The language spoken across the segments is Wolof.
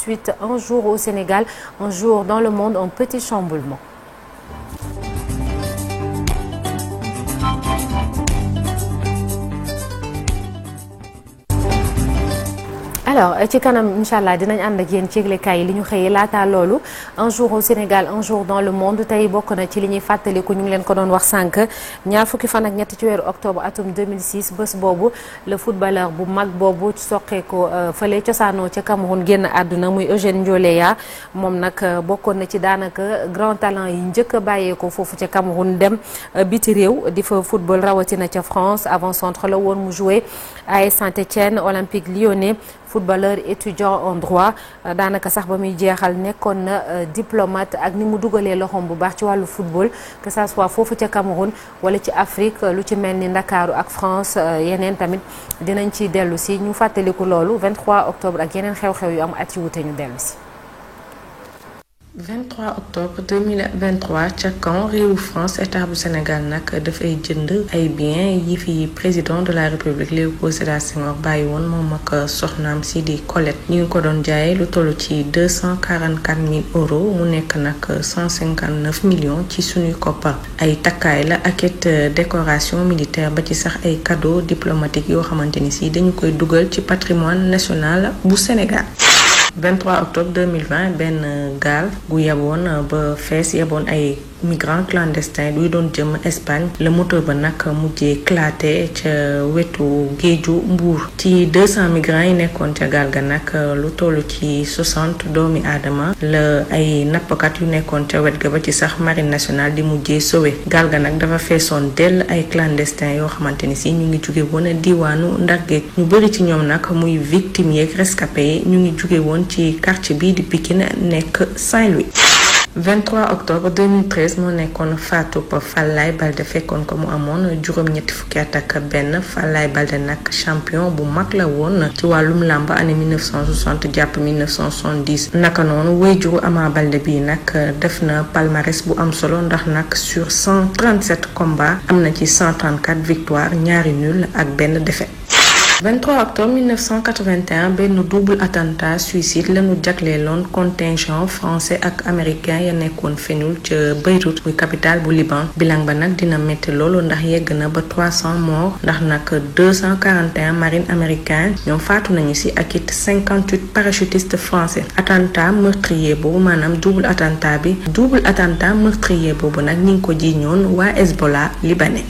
suite un jour au Sénégal, un jour dans le monde, un petit chamboulement. alors ci kanam incha allah dinañ ànd ak yéen ci yëglekaay yi li ñu xëyee laataa loolu un jour au Sénégal un jour dans le monde tey bokk na ci li ñuy fàttaliku ñu ngi leen ko doon wax sànq ñaar fukki fan ak ñett ci weeru octobre atum 2006 bés boobu le footballeur bu mag boobu soqee ko fële cosaanoo ca Cameroun génn àdduna muy Eugène Ndoléa moom nag bokkoon na ci daanaka grand talent yi njëkk a bàyyeekoo foofu ca Cameroun dem biti réew di fa football rawatina ca France avant-centre la woon mu joué AS Saint-Étienne Olympique Lyonnais footballeur étudiant en droit daanaka sax ba muy jeexal nekkoon na diplomate ak ni mu dugalee loxoom bu baax ci wàllu football que ça soit foofu ca Cameroun wala ci Afrique lu ci mel ni Ndakaaru ak France yeneen tamit dinañ ci dellu si ñu fàttaliku loolu 23 octobre ak yeneen xew-xew yu am at yu wute ñu dellu si. 23 octobre 2023 ca Caen réewu France état bu Sénégal nag dafay jënd ay biens yi fi président de la République Léopold Sédar Senghor bàyyi woon moom ak soxnaam si di Colette ñu ngi ko doon jaayee lu toll ci 244 000 euros mu nekk nag 159 millions ci suñuy koppar ay takkaay la ak it décoration militaire ba ci sax ay cadeaux diplomatiques yoo xamante ni si dañu koy dugal ci patrimoine national bu Sénégal. 23 octobre 2020 benn gaal gu yeboon ba fees yeboon ay migrants clandestins luy doon jëm Espagne le moteur ba nag mujjee éclaté ca wetu géeju Mbuur ci 200 migrants yi nekkoon ca gaal ga nag lu toll ci 60 doomi aadama la ay nappkat yu nekkoon ca wet ga ba ci sax marine nationale di mujjee sowe gaal ga nag dafa feesoon dell ay clandestins yoo xamante ni si ñu ngi jóge woon diwaanu Ndar Géej ñu bëri ci ñoom nag muy victimes yeeg rescapés yi ñu ngi jóge woon ci quartier bii di Pikine nekk Saint-Louis. 23 octobre 2013 moo nekkoon faatu Falaye Baldé fekkoon ko mu amoon juróom-ñetti fukki at ak benn Falaye Baldé nag champion bu mag la woon ci wàllum làmb année 1960 jàpp 1970 naka noonu wéyjuru Ama Baldé bi nag def na palmarès bu am solo ndax nag sur 137 combats am na ci 134 victoires ñaari nul ak benn défaite. 23 octobre 1981 benn double attentat suicide lañu jagleeloon contingent français ak américain ya nekkoon fenul ca Beyrouth muy capitale bu Liban bilan ba nag dina métti loolu ndax yegg na ba 300 morts ndax nag 241 marine américain ñoom faatu nañu ci ak it 58 parachutistes français attentat meurtrier boobu maanaam double attentat meurtrier boobu nag ñi ngi ko jiiñoon waa Hezbollah libanais.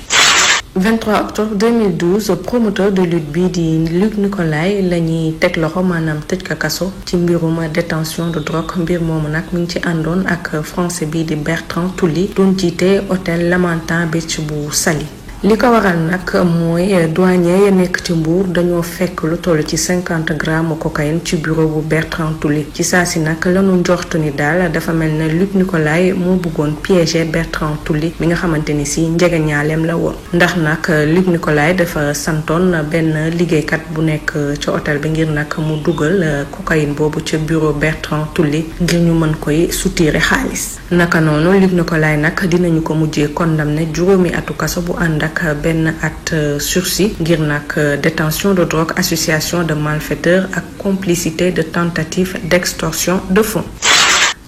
23 octobre 2012 promoteur de lutte bi di Luc Nicolaï la ñuy teg loxo maanaam tëj ka kaso ci mbirum détention de drogue mbir moomu nag mi ngi ci àndoon ak français bi di Bertrand Tulli doon jiite hôtel Lamantin Beach bu Saly. li ko waral nag mooy douanier ya nekk ci Mbour dañoo fekk lu toll ci 50 grammes cocaïne ci bureau bu Bertrand Tulli ci saa si nag lanu njortu ni daal dafa mel ne Luc Nicolaï moo bëggoon piéger Bertrand Tulli mi nga xamante ni si njegeñaaleem la woon ndax nag Luc Nicolaï dafa santoon benn liggéeykat bu nekk ca hôtel bi ngir nag mu dugal cocaïne boobu ca bureau Bertrand Tulli ngir ñu mën koy soutirer xaalis naka noonu Luc Nicolaï nag dinañu ko mujjee condamné juróomi atu kaso bu ànd ak benn at sursis ngir nag détention de drogue association de malfaiteurs ak complicité de tentative d'extorsion de fonds.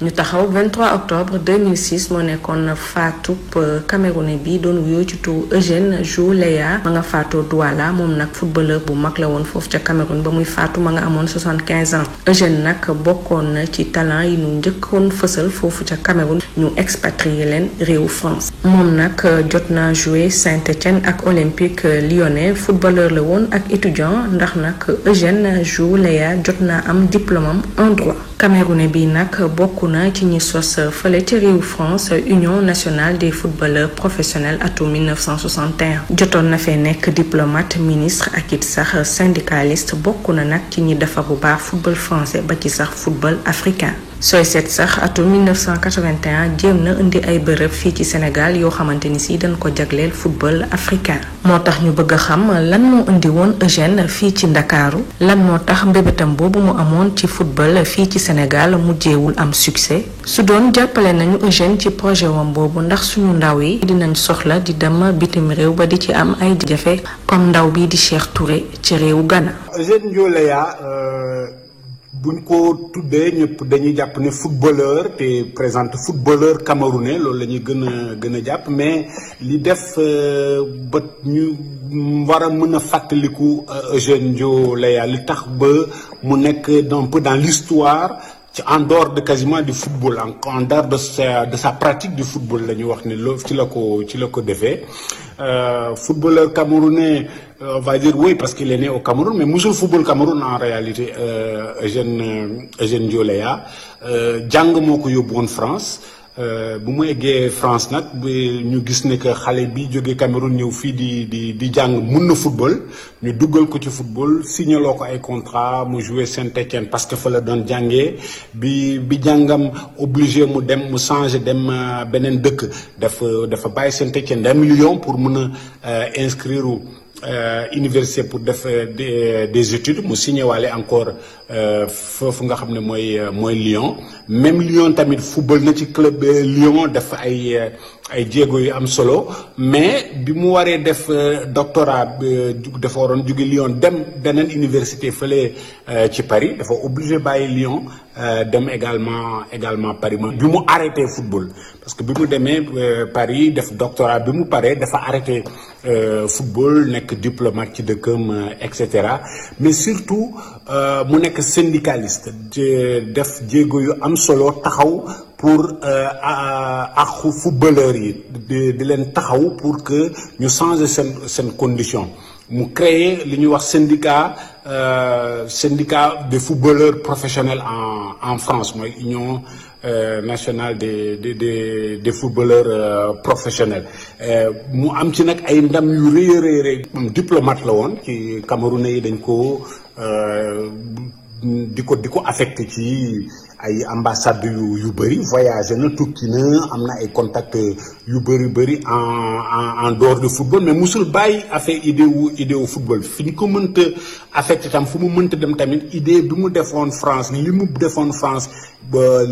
ñu taxaw 23 octobre 2006 moo nekkoon faatu camerounais bi doon wuyoo ci turu Eugène Ndoléa ma nga faatoo Douala moom nag footballeur bu mag la woon foofu ca Cameroun ba muy faatu ma nga amoon 75 ans Eugène nag bokkoon na ci talent yi ñu njëkkoon fësal foofu ca Cameroun ñu expatrié leen réewu France moom nag jot na joué Saint-Étienne ak Olympique Lyonnais footballeur la woon ak étudiant ndax nag Eugène Ndoléa jot naa am diplôme en droit camerounais bi nag bokk na ci ñi sos fële ci réewu France Union nationale des footballeurs professionnels atum 1961 jotoon na fee nekk diplomate ministre ak it sax syndicaliste bokk na nag ci ñi defar bu baax football français ba ci sax football africain sooy seet sax atum 1981 jéem na indi ay bërëb fii ci Sénégal yoo xamante ni si dañ ko jagleel football africain moo tax ñu bëgg a xam lan moo indi woon Eugène fii ci Ndakaaru lan moo tax mbébétam boobu mu amoon ci football fii ci Sénégal mujjeewul am succès su doon jàppale nañu Eugène ci projet wam boobu ndax suñu ndaw yi dinañ soxla di dem bitim réew ba di ci am ay jafe comme ndaw bi di Cheikh Touré ci réewu Ghana. Eugène Ndoléa buñ ko tuddee ñëpp dañuy jàpp ne footballeur te présente footballeur camerounais loolu la ñuy gën a jàpp mais li def ba ñu war a mën a fàttaliku Eugène Ndio Leya li tax ba mu nekk un peu dans l'histoire en dehors de quasiment du football en dehors de sa pratique du football la ñu wax ne loolu ci la ko defee footballeur camerounais on va dire oui parce qu'il est né au Cameroun mais musul football Cameroun en réalité Eugène Ndio Leya jàng moo ko yóbbu woon France bu mu eggee France nag ñu gis ne que xale bi jógee Cameroun ñëw fii di jàng mun na football ñu duggal ko ci football signaloo ko ay contrat mu joué Saint-Étienne parce que fa la doon jàngee bi jàngam obligé mu changé dem beneen dëkk dafa bàyyi Saint-Étienne dem Lyon pour mun a inscrire université pour def des études mu signé waale encore foofu nga xam ne mooy Lyon même Lyon tamit football na ci club Lyon def ay jéego yu am solo mais bi mu waree def doctorat dafa waroon jóge Lyon dem beneen université fële ci Paris dafa obligé bàyyi Lyon dem également Paris bi mu arrêté football parce que bi mu demee Paris def doctorat bi mu paree dafa arrêté football nekk diplomate ci dëkkam et cetera mais surtout mu nekk syndicaliste def jéego yu am solo taxaw pour ak footballeurs yi di leen taxaw pour que ñu changer seen condition mu créer li ñuy wax syndicat des footballeurs professionnels en France mooy union nationale des footballeurs professionnels mu am ci nag ay ndam yu rëy diplomate la woon ci Camerounais yi dañ ko di ko affecté ci ay ambassade yu bëri voyagé na tukki na am na ay contact yu bëri en dehors de football mais musul bàyyi affaire idée wu football fi ñu ko mënta affecté tam fu mu mënta dem tamit idée bi mu defoon France li mu defoon France ba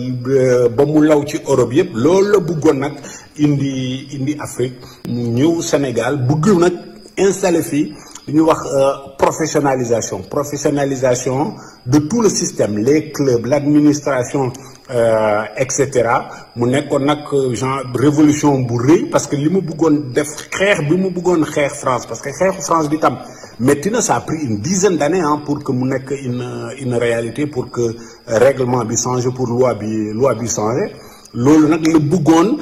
mu law ci Europe yëpp loolu la bëggoon nag indi Afrique mu ñëw Sénégal bëgg nag installé fii li ñuy wax professionnalisation de tout le système les clubs l'administration et cetera mu nekkoon nag genre révolution bu rëy parce que li mu bëggoon def xeex bi mu bëggoon xeex France parce que xeexu France bi tam métti na ça a pris une dizaine d'années pour que mu nekk une réalité pour que règlement bi changé pour loi bi changé loolu nag la bëggoon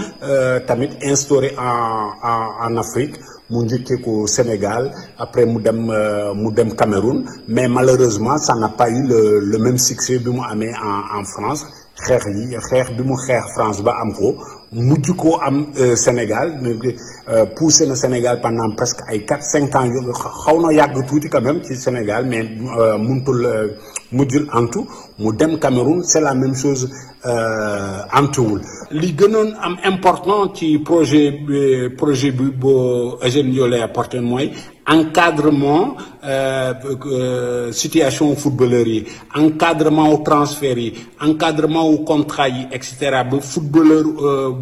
tamit instauré en Afrique mu njëkkee ko Sénégal après mu dem Cameroun mais malheureusement ça n'a pas eu le même succès bi mu amee en France xeex bi mu xeex France ba am ko mujj koo am Sénégal poussé na Sénégal pendant presque ay 4-5 ans yu xaw na yàgg tuuti quand même ci Sénégal mais mënutul mujjul antu mu dem Cameroun c'est la même chose antuwul li gënoon am important ci projet bi boo Eugène Ndio Leya apporté mooy encadrement situation footballeurs yi encadrement wu transfert yi encadrement wu contrat yi et cetera ba footballeur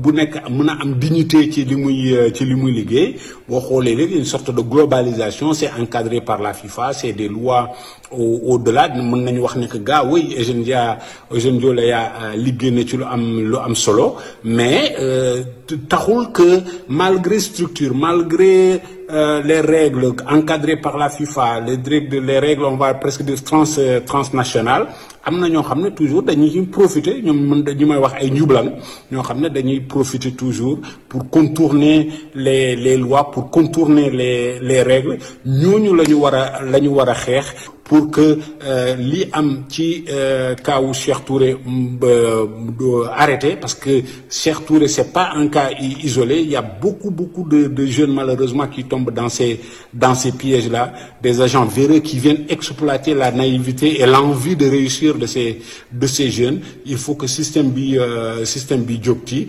bu nekk mën a am dignité ci li muy liggéey boo xoolee léegi une sorte de globalisation c'est encadré par la FIFA c'est des lois au-delà mën nañu wax ne que oui Eugène Ndio Leya liggéey na ci lu am solo mais taxul que malgré structure malgré les règles encadrées par la FIFA les règles on va presque dire transnationales am na ñoo xam ne toujours dañuy profiter ñoom dañu may wax ay njublan ñoo xam ne dañuy profiter toujours pour contourner les lois pour contourner les règles ñooñu la ñu war a xeex pour que li am ci cas wu Cheikh Touré arrêté parce que Cheikh Touré c'est pas un cas isolé il y a beaucoup de jeunes malheureusement qui tombent dans ces pièges-là des agents véreux qui viennent exploiter la naïveté et l'envie de réussir de ces jeunes il faut que système bi jóg ci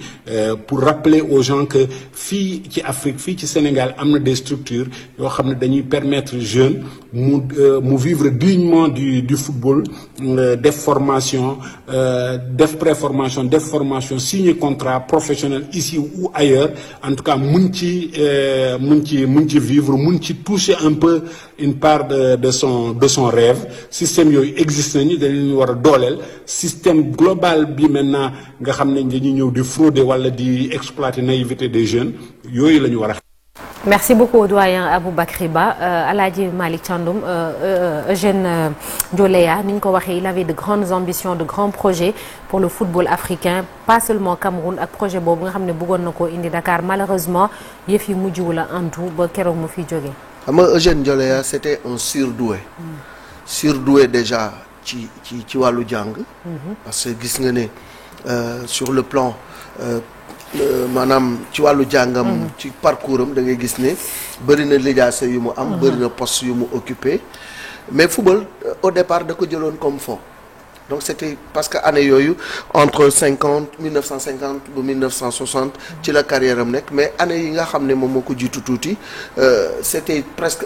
pour rappeler aux gens que fii ci Afrique fii ci Sénégal am na des structures yoo xam ne dañuy permettre jeunes mu vivre dignement du football def formation def préformation def formation signer contrat professionnel ici ou ailleurs en tout cas mun ci vivre mun ci toucher un peu une part de son rêve système yooyu existe nañu dañu war a dooleel système global bi maintenant nga xam ne dañuy ñëw di frauder wala di exploiter naïveté des jeunes yooyu la ñu war a. Merci beaucoup doyen Aboubacry Ba Alaaji Malick Thiandoum Eugène Ndoleya ni ñu ko waxee il avait de grandes ambitions de grands projets pour le football africain pas seulement Cameroun ak projet boobu nga xam ne bëggoon na koo indi Dakar malheureusement yëf yi mujjiwu la antu ba keroog mu fi jógee. xam nga Eugène Ndoleya c'était un surdoué. Surdoué déjà ci wàllu jàng. parce que gis nga ne sur le plan. maanaam ci wàllu jàngam ci parcours am da ngay gis ne bëri na lijaasa yu mu am bëri na poste yu mu occupé mais football au départ da ko jëloon comme fond donc c'était parce que année yooyu entre 1950 ba 1960 ci la carrière am nekk mais année yi nga xam ne moom moo ko jiitu tuuti c'était presque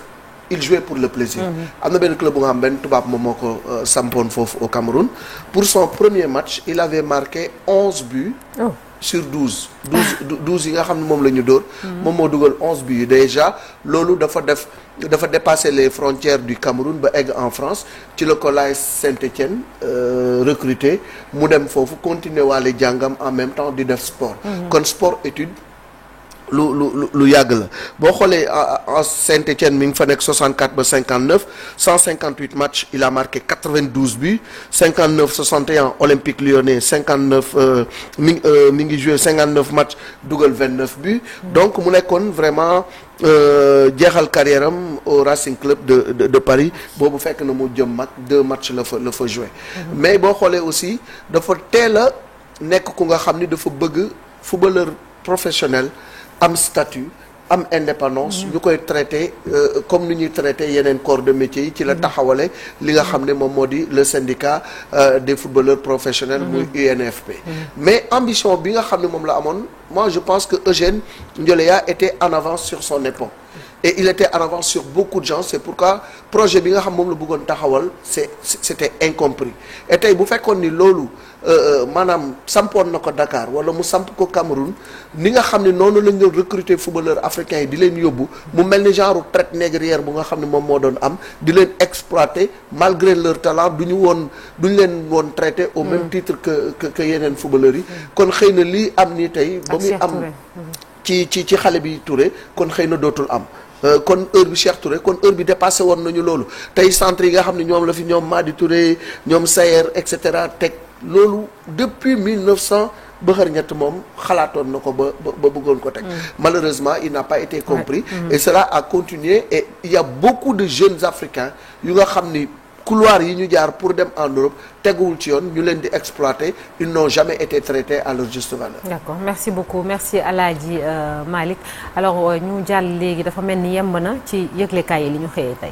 il jouait pour le plaisir am na benn club bu nga xam benn tubaab moom moo ko sampoon foofu au Cameroun pour son premier match il avait marqué 11 buts sur 12 yi nga xam ne moom la ñu dóor moom moo dugal 11 buts yi déjà loolu dafa dépasser les frontières du Cameroun ba egg en France ci la ko laay Saint-Étienne recruté mu dem foofu continuer waale jàngam en même temps di def sport kon sport étude lu yàgg la boo xoolee en Saint-Étienne mi ngi fa nekk 64 ba 59 158 matchs il a marqué 92 buts 59 61 Olympique Lyonnais 59 mi ngi joué 59 matchs dugal 29 buts donc mu nekkoon vraiment jeexal carrière am au Racing Club de Paris boobu fekk na mu jëm mag 2 matchs la fa joué mais boo xoolee aussi dafa teel a nekk ku nga xam ni dafa bëgg footballeur professionnel am statut am indépendance ñu koy traité comme ni ñuy traité yeneen corps de métier yi ci la taxawale li nga xam ne moom moo di le syndicat des footballeurs professionnels muy UNFP mais ambition bi nga xam ne moom la amoon moi je pense que Eugène Ndoleya était en avance sur son époque et il était en avance sur beaucoup de gens c'est pourquoi projet bi nga xam moom la bëggoon taxawal c'était incompris et tey bu fekkoon ni loolu maanaam sampoon na ko Dakar wala mu samp ko Cameroun ni nga xam ne noonu lañ doon recruter footballeurs africains yi di leen yóbbu mu mel ni genre traite négrière bu nga xam ne moom moo doon am di leen exploiter malgré leur talent duñu leen woon traité au même titre que yeneen footballeurs yi kon xëy na lii am nii tey ba muy am ci xale bi Touré kon xëy na dootul am kon heure bi Cheikh Touré kon heure bi dépassé woon nañu loolu tey centre yi nga xam ne ñoom la fi ñoom Madi Touré ñoom Sayer et cetera teg loolu depuis 1900 ba xër ñett moom xalaatoon na ko ba bëggoon ko teg malheureusement il n'a pas été compris et cela a continué et il y a beaucoup de jeunes africains yu nga xam ni couloir yi ñu jaar pour dem en Europe teguwul ci yoon ñu leen di exploiter ils n'ont jamais été traités à leur juste valeur. D'accord merci beaucoup merci Alaaji Malick alors ñu jàll léegi dafa mel ni yemb na ci yëglekaay yi li ñu xëyee tey.